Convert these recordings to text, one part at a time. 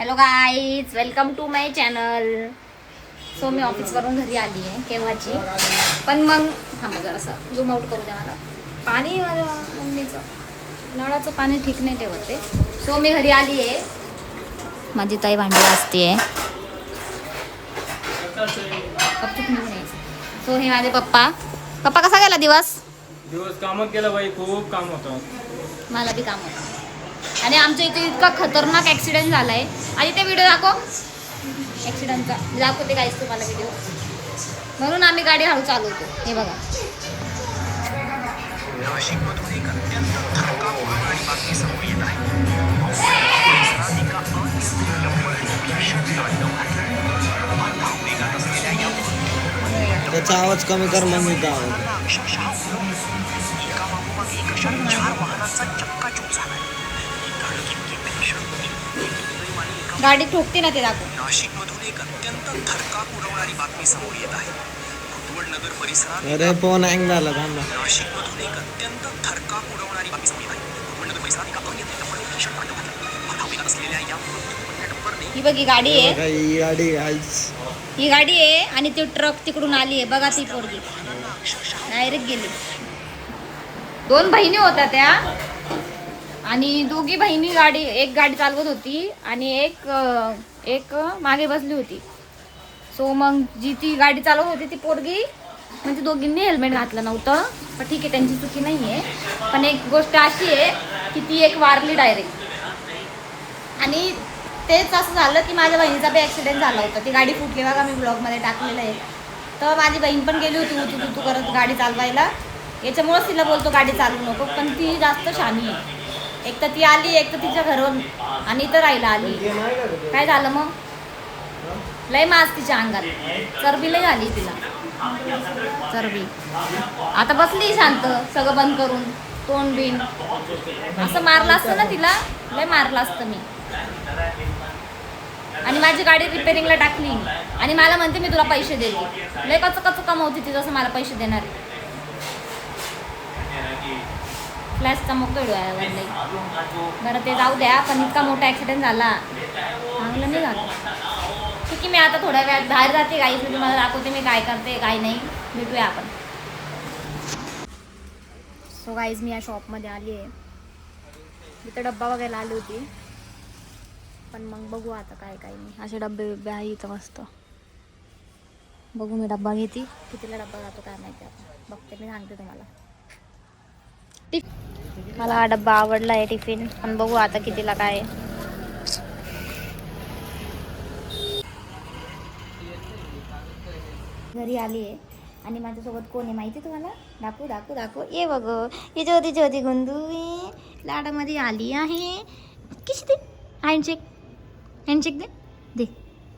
Hello guys, welcome to my channel. So मी ऑफिसवरून घरी आली आहे केव्हाची, पण मग थांबा जरासं झूम आउट करू द्या मला. पाणी माझ्या मम्मीचं नळाचं पाणी ठीक नाही ठेवत ते. सो मी घरी आली आहे. माझी ताई भांडी घासते. सो हे माझे पप्पा. पप्पा कसा गेला दिवस? काम केलं बाई, खूप काम होतं. मला बी काम होतं. आणि आमच्या इथे इतका खतरनाक ॲक्सिडेंट झाला आहे. आणि ते व्हिडिओ दाखव ॲक्सिडेंटचा, दाखवते काहीच तुम्हाला व्हिडिओ. म्हणून आम्ही गाडी हळू चालवतो. हे बघा, नाशिकमधून एक अत्यंत धक्का उडवणारी बातमी समोर येत आहे. त्याचा आवाज कमी कर मम्मीचा आवाज. अक्षरशः एका मागोमाग एक अशा 4 वाहनांचा चक्काचूर झालाय. धडक इतकी भीषण होती की दुर्दैवाने एका गाडी ठोकते ना ते दाखव. नाशिकमधून एक अत्यंत थरकाप उडवणारी बातमी समोर येत आहे. कुतवड नगर परिसरात अरे फोन हँग झाला थांबा. नाशिकमधून एक अत्यंत थरकाप उडवणारी बातमी समोर येत आहे. कुतवड नगर परिसरात एका अनियंत्रित डंपरने भीषण तांडव घातलं. धावपैकी असलेल्या या डंपरने ही बघ, ही गाडी आहे. ही गाडी आईच. ही गाडी आहे आणि ती ट्रक तिकडून आली आहे. बघा ती पोरगी डायरेक्ट गेली. 2 बहिणी होत्या त्या, आणि दोघी बहिणी एक गाडी चालवत होती आणि एक मागे बसली होती. सो मग जी ती गाडी चालवत होती ती पोरगी, म्हणजे दोघींनी हेल्मेट घातलं नव्हतं. पण ठीक आहे, त्यांची चुकी नाही आहे. पण एक गोष्ट अशी आहे की ती एक वारली डायरेक्ट. आणि तेच असं झालं की माझ्या बहिणीचा बी ॲक्सिडेंट झाला होता. ती गाडी फुटली बघा, मी ब्लॉगमध्ये टाकलेलं आहे. तर माझी बहीण पण गेली होती तू करत गाडी चालवायला. याच्यामुळंच तिला बोलतो गाडी चालवू नको. पण ती जास्त शहाणी आहे. एक तर ती आली, एक तर तिच्या घरून, आणि इथं राहायला आली. काय झालं मग? लय मास तिच्या अंगात, चरबी लय झाली तिला, चरबी. आता बसली शांत, सगळं बंद करून, तोंड बिन. असं मारलं असतं ना तिला, लय मारलं असतं मी. आणि माझी गाडी रिपेअरिंगला टाकली आणि मला म्हणते मी तुला पैसे देते. लय कसं कमवते ती, जसं मला पैसे देणार. फ्लॅश चमकतोय डोळ्यावर लई. बरं ते जाऊ द्या, पण इतका मोठा ॲक्सिडेंट झाला, चांगलं नाही झालं. ठीक आहे, मी आता थोड्या वेळात बाहेर जाते गाईस, मी तुम्हाला दाखवते मी काय करते काय नाही. भेटूया आपण. सो गाईज, मी या शॉपमध्ये आली आहे. इथं डब्बा वगैरे आली होती, पण मग बघू आता काय नाही. असे डब्बे बिब्बे आहे इथं मस्त. बघू, मी डब्बा घेते. कितीला डब्बा जातो काय माहिती, आपण बघते, मी सांगते तुम्हाला. मला हा डब्बा आवडला आहे टिफिन, पण बघू आता कितीला काय. घरी आली आहे आणि माझ्यासोबत कोण आहे माहिती तुम्हाला? दाखवू ये बघ, ही ज्योती गुंदू लाडामध्ये आली आहे. किशी दे हँडशेक दे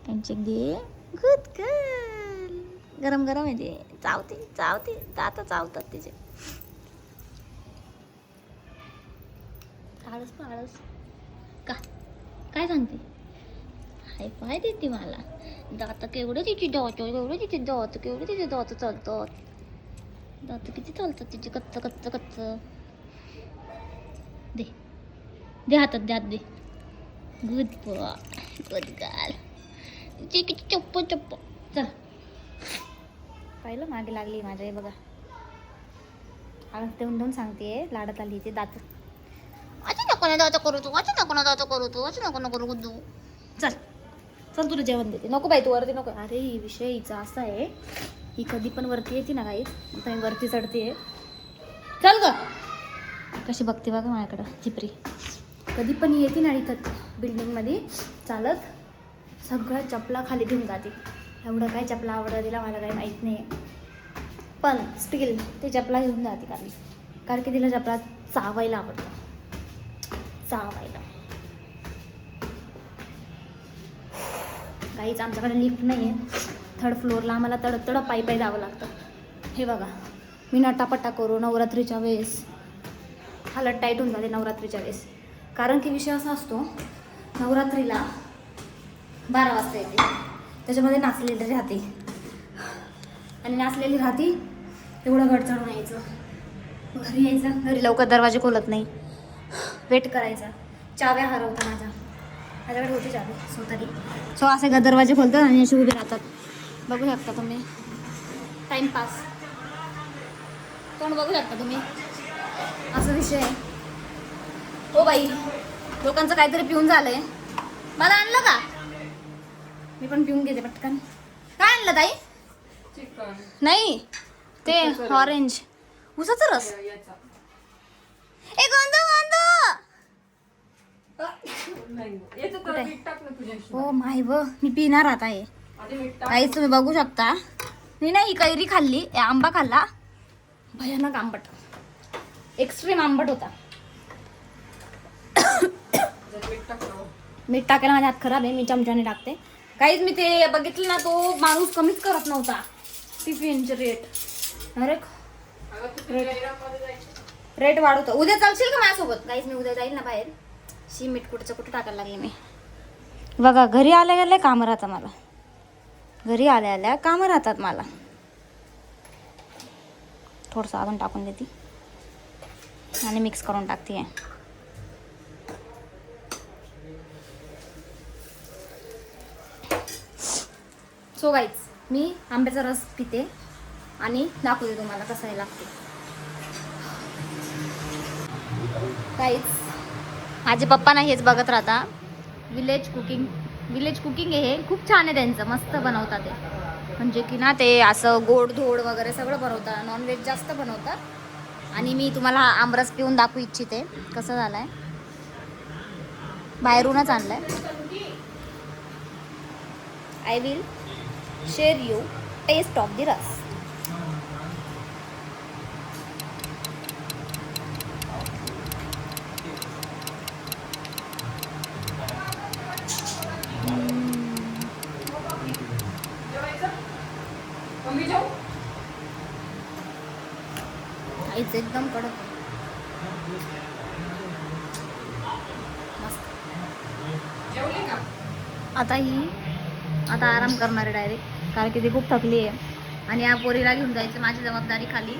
हँडशेक दे. Good girl. गरम आहे ते. चावते दात चावतात तिचे. आळस का काय सांगते? हाय पाय देते मला. दात केवढं तिची दात, केवढं तिचे दात चालतात. दात किती चालतात तिचे, कच्च. दे हातात, दे. Good girl. किती चप्प चल. पाहिलं, मागे लागली माझ्या. हे बघा, आळस देऊन सांगते लाडात आली ते. दात नको ना दात करू तू, नको गुद्दू. चल तुला जेवण देते. नको बाई, तू वरती नको. अरे, ही विषय हिचा असा आहे, ही कधी पण वरती येते ना काही, आता मी वरती चढते. चल ग, कशी बघते बघा माझ्याकडं चिपरी. कधी पण येते ना इथं बिल्डिंगमध्ये चालत, सगळ्या चपला खाली घेऊन जाते. एवढं काय चपला आवडत तिला मला काही माहीत नाही, पण स्टील ते चपला घेऊन जाते कारण की तिला चपला चावायला आवडतं. काहीच आमच्याकडे लिफ्ट नाही आहे. 3rd फ्लोअरला आम्हाला तड पायी जावं लागतं. हे बघा, मी नटापटा करू नवरात्रीच्या वेळेस हालत टाईट होऊन जाते नवरात्रीच्या वेळेस. कारण की विषय असा असतो, नवरात्रीला 12 वाजता येते, त्याच्यामध्ये नाचलेली राहते. आणि नाचलेली राहते एवढं गड चढून यायचं, घरी यायचं. घरी लवकर दरवाजे खोलत नाही, वेट करायचा. चाव्या हरवता माझ्या. माझ्याकडे होती चालू सो तरी सो असे दरवाजे खोलतात आणि असे उभे राहतात. बघू शकता तुम्ही टाइमपास तोंड बघू शकता तुम्ही असा विषय आहे. हो बाई लोकांचं काहीतरी पिऊन झालंय. मला आणलं का? मी पण पिऊन घेते पटकन. काय आणलं ताई? नाही ते ऑरेंज उसाचा रस. ए गोंदू हो माय व मी पिणार आता आहे काहीच. तुम्ही बघू शकता मी नाही कैरी खाल्ली आंबा खाल्ला भयानक आंबट एक्स्ट्रीम आंबट होता. मीठ टाकायला माझ्या हात खराब आहे. मी चमच्याने टाकते. काहीच मी ते बघितलं ना तो माणूस कमीच करत नव्हता टिफिनचे रेट. अरे रेट वाढवतो. उद्या चालशील का माझ्यासोबत? काहीच मी उद्या जाईल ना बाहेर. मीठ कुठचं कुठं टाकायला लागले मी. बघा घरी आल्या गेल्या कामं राहतात मला. घरी आल्या आल्या कामं राहतात मला. थोडंसं अजून टाकून देते आणि मिक्स करून टाकते. सो गाईज मी आंब्याचा रस पिते आणि दाखवते तुम्हाला कसा लागते. गाईज माझे पप्पा ना हेच बघत राहता. विलेज कुकिंग हे खूप छान आहे त्यांचं. मस्त बनवतात ते. म्हणजे की ना ते असं गोड धोड वगैरे सगळं बनवतात. नॉनव्हेज जास्त बनवतात. आणि मी तुम्हाला हा आमरस पिऊन दाखवू इच्छिते कसं झालाय. बाहेरूनच आणलाय. I will share you taste of the ras. काहीच एकदम कडक मस्त. आता आराम करणार आहे डायरेक्ट कारण की ती खूप थकली आहे. आणि या पोरीला घेऊन जायचं माझी जबाबदारी खाली.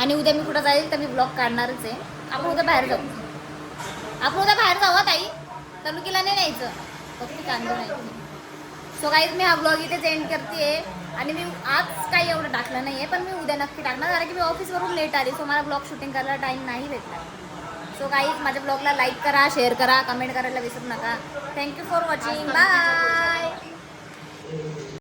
आणि उद्या मी कुठं जाईल तर मी ब्लॉग काढणारच आहे. आपण उद्या बाहेर जाऊ ताई. तनुकीला नाही न्यायचं फक्त कांदा न्यायचं. सो गाईज मी हा ब्लॉग इथेच एंड करते. आणि मी आज काही एवढं टाकलं नाही आहे पण मी उद्या नक्की टाकणार कारण की मी ऑफिसवरून लेट आली. सो मला ब्लॉग शूटिंग करायला टाईम नाही भेटला. सो गाईज माझ्या ब्लॉगला लाईक करा शेअर करा कमेंट करायला विसरू नका. Thank you for watching. बाय.